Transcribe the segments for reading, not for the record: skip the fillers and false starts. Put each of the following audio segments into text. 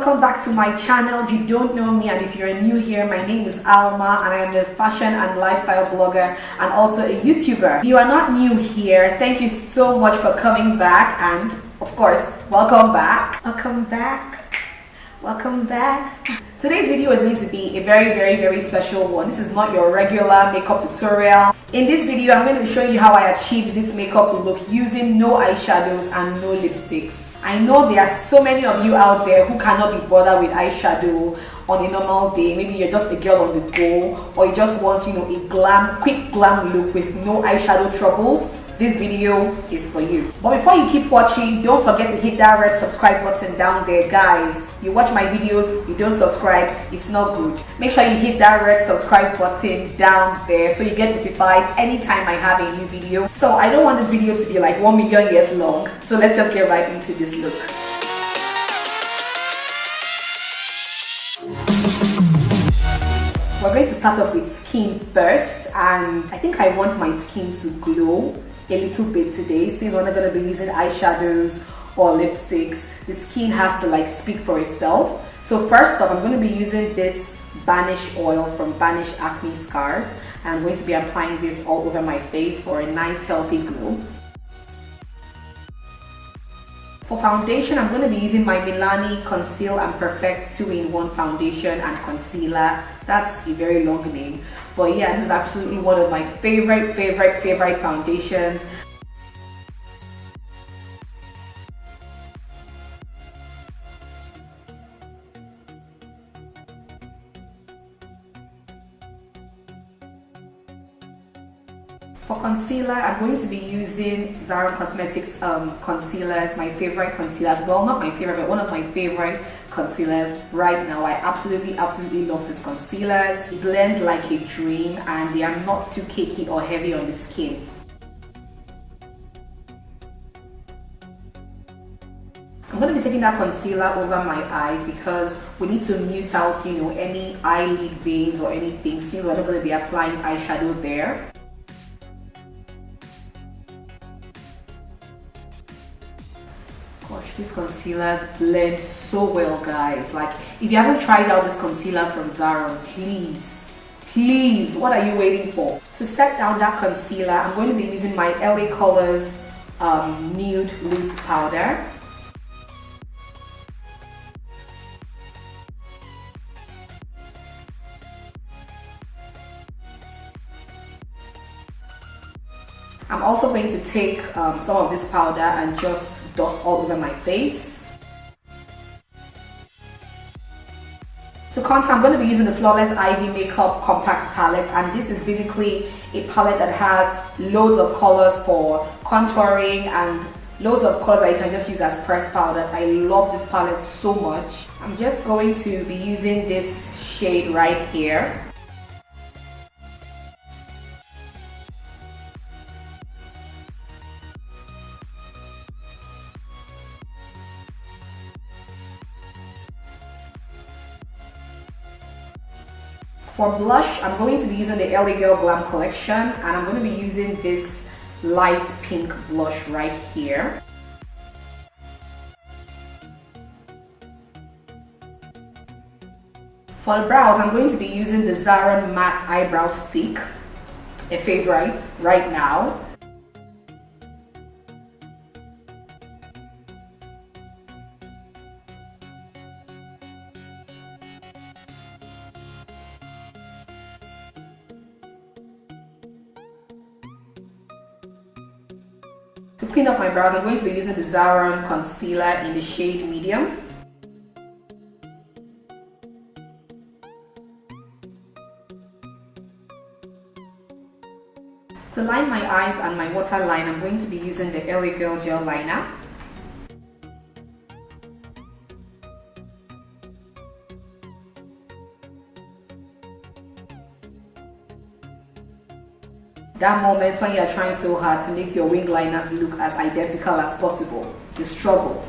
welcome back to my channel. If you don't know me and if you're new here, my name is Alma and I am a fashion and lifestyle blogger and also a YouTuber. If you are not new here, thank you so much for coming back, and of course, welcome back. Welcome back. Welcome back. Today's video is going to be a very special one. This is not your regular makeup tutorial. In this video, I'm going to be showing you how I achieved this makeup look using no eyeshadows and no lipsticks. I know there are so many of you out there who cannot be bothered with eyeshadow on a normal day. Maybe you're just a girl on the go, or you just want, a quick glam look with no eyeshadow troubles. This video is for you. But before you keep watching, don't forget to hit that red subscribe button down there, guys. You watch my videos, you don't subscribe, it's not good. Make sure you hit that red subscribe button down there so you get notified anytime I have a new video. So I don't want this video to be like 1 million years long. So let's just get right into this look. We're going to start off with skin first, and I think I want my skin to glow a little bit today, since we're not going to be using eyeshadows or lipsticks. The skin has to speak for itself. So first off, I'm going to be using this BANISH oil from BANISH Acne Scars, and I'm going to be applying this all over my face for a nice healthy glow. For foundation, I'm going to be using my MILANI Conceal and Perfect 2-in-1 foundation and concealer. That's a very long name, but yeah, this is absolutely one of my favorite foundations. For concealer, I'm going to be using Zara Cosmetics concealers, my favorite concealers. Well, not my favorite, but one of my favorite concealers right now. I absolutely love these concealers. They blend like a dream and they are not too cakey or heavy on the skin. I'm going to be taking that concealer over my eyes because we need to mute out, any eyelid veins or anything, since we're not going to be applying eyeshadow there. Gosh, these concealers blend so well, guys. If you haven't tried out these concealers from Zara, please, what are you waiting for? To set down that concealer, I'm going to be using my LA Colors Nude Loose Powder. I'm also going to take some of this powder and just dust all over my face. To contour, I'm going to be using the Flawless Ivy Makeup Compact Palette, and this is basically a palette that has loads of colors for contouring and loads of colors that you can just use as pressed powders. I love this palette so much. I'm just going to be using this shade right here. For blush, I'm going to be using the LA Girl Glam collection, and I'm going to be using this light pink blush right here. For the brows, I'm going to be using the Zara Matte Eyebrow Stick, a favorite right now. To clean up my brows, I'm going to be using the Zara concealer in the shade medium. To line my eyes and my waterline, I'm going to be using the LA Girl Gel Liner. That moment when you're trying so hard to make your wing liners look as identical as possible, the struggle.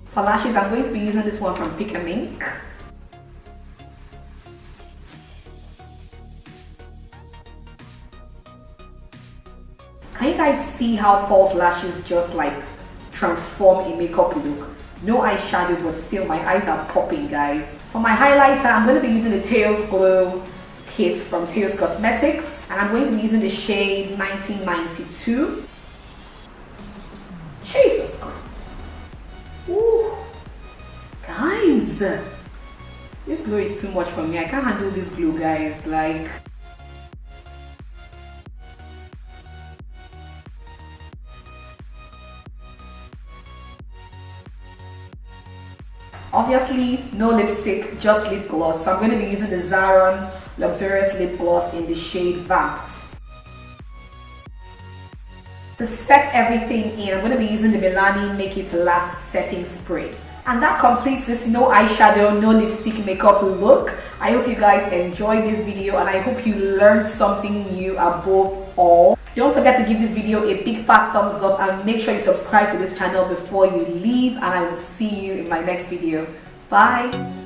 For lashes, I'm going to be using this one from Pick a Mink. Can you guys see how false lashes just like transform a makeup look? No eyeshadow, but still my eyes are popping, guys. For my highlighter, I'm going to be using the TAOS Glow Kit from TAOS Cosmetics, and I'm going to be using the shade 1992. Jesus Christ. Ooh. Guys, this glue is too much for me. I can't handle this glue, guys. Like, obviously, no lipstick, just lip gloss. So I'm going to be using the Zaron Luxurious Lip Gloss in the shade Vamped. To set everything in, I'm going to be using the MILANI Make It Last Setting Spray. And that completes this no eyeshadow, no lipstick makeup look. I hope you guys enjoyed this video and I hope you learned something new above all. Don't forget to give this video a big fat thumbs up and make sure you subscribe to this channel before you leave, and I will see you in my next video. Bye!